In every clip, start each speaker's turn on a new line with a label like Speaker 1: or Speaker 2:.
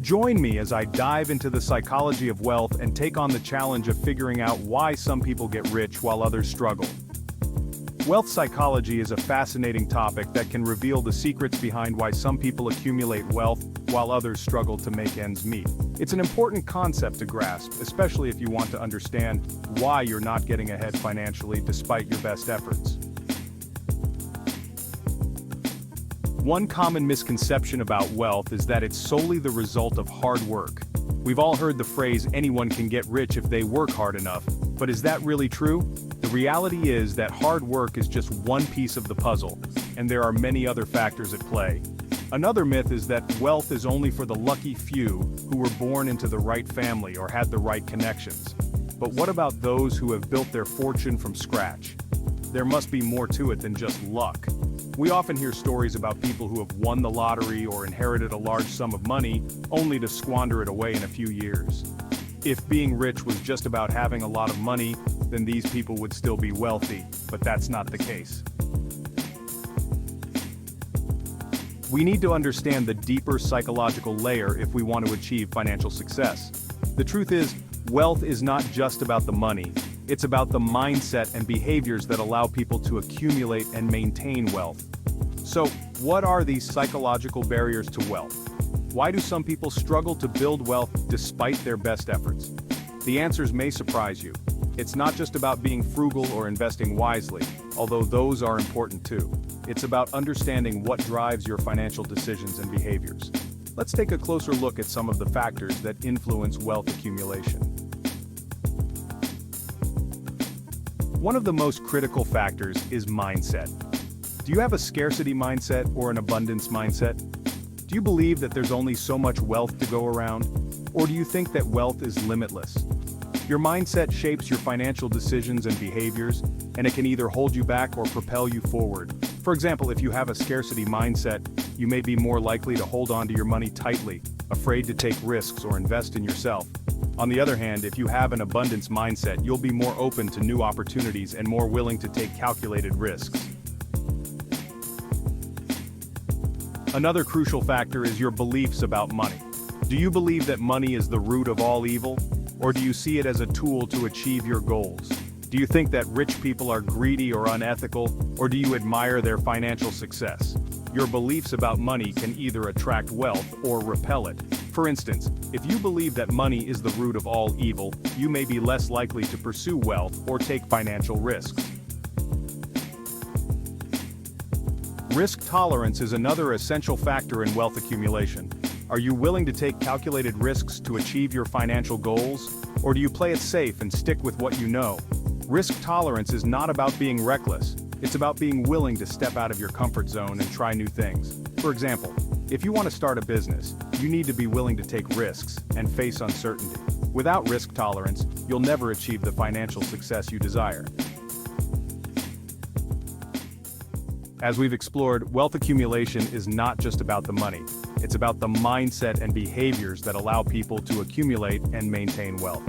Speaker 1: Join me as I dive into the psychology of wealth and take on the challenge of figuring out why some people get rich while others struggle. Wealth psychology is a fascinating topic that can reveal the secrets behind why some people accumulate wealth while others struggle to make ends meet. It's an important concept to grasp, especially if you want to understand why you're not getting ahead financially despite your best efforts. One common misconception about wealth is that it's solely the result of hard work. We've all heard the phrase, anyone can get rich if they work hard enough, but is that really true? The reality is that hard work is just one piece of the puzzle, and there are many other factors at play. Another myth is that wealth is only for the lucky few who were born into the right family or had the right connections. But what about those who have built their fortune from scratch? There must be more to it than just luck. We often hear stories about people who have won the lottery or inherited a large sum of money, only to squander it away in a few years. If being rich was just about having a lot of money, then these people would still be wealthy, but that's not the case. We need to understand the deeper psychological layer if we want to achieve financial success. The truth is, wealth is not just about the money. It's about the mindset and behaviors that allow people to accumulate and maintain wealth. So, what are these psychological barriers to wealth? Why do some people struggle to build wealth despite their best efforts? The answers may surprise you. It's not just about being frugal or investing wisely, although those are important too. It's about understanding what drives your financial decisions and behaviors. Let's take a closer look at some of the factors that influence wealth accumulation. One of the most critical factors is mindset. Do you have a scarcity mindset or an abundance mindset? Do you believe that there's only so much wealth to go around? Or do you think that wealth is limitless? Your mindset shapes your financial decisions and behaviors, and it can either hold you back or propel you forward. For example, if you have a scarcity mindset, you may be more likely to hold on to your money tightly, afraid to take risks or invest in yourself. On the other hand, if you have an abundance mindset, you'll be more open to new opportunities and more willing to take calculated risks. Another crucial factor is your beliefs about money. Do you believe that money is the root of all evil? Or do you see it as a tool to achieve your goals? Do you think that rich people are greedy or unethical, or do you admire their financial success? Your beliefs about money can either attract wealth or repel it. For instance, if you believe that money is the root of all evil, you may be less likely to pursue wealth or take financial risks. Risk tolerance is another essential factor in wealth accumulation. Are you willing to take calculated risks to achieve your financial goals? Or do you play it safe and stick with what you know? Risk tolerance is not about being reckless. It's about being willing to step out of your comfort zone and try new things. For example, if you want to start a business, you need to be willing to take risks and face uncertainty. Without risk tolerance, you'll never achieve the financial success you desire. As we've explored, wealth accumulation is not just about the money. It's about the mindset and behaviors that allow people to accumulate and maintain wealth.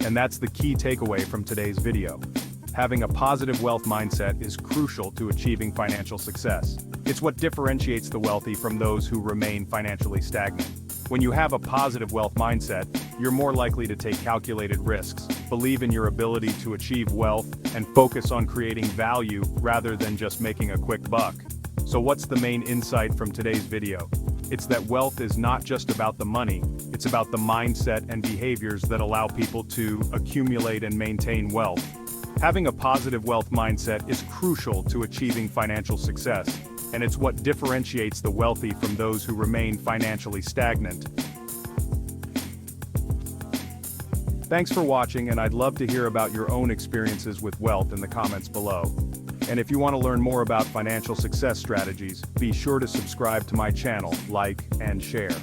Speaker 1: And that's the key takeaway from today's video. Having a positive wealth mindset is crucial to achieving financial success. It's what differentiates the wealthy from those who remain financially stagnant. When you have a positive wealth mindset, you're more likely to take calculated risks, believe in your ability to achieve wealth, and focus on creating value rather than just making a quick buck. So what's the main insight from today's video? It's that wealth is not just about the money, it's about the mindset and behaviors that allow people to accumulate and maintain wealth. Having a positive wealth mindset is crucial to achieving financial success, and it's what differentiates the wealthy from those who remain financially stagnant. Thanks for watching, and I'd love to hear about your own experiences with wealth in the comments below. And if you want to learn more about financial success strategies, be sure to subscribe to my channel, like, and share.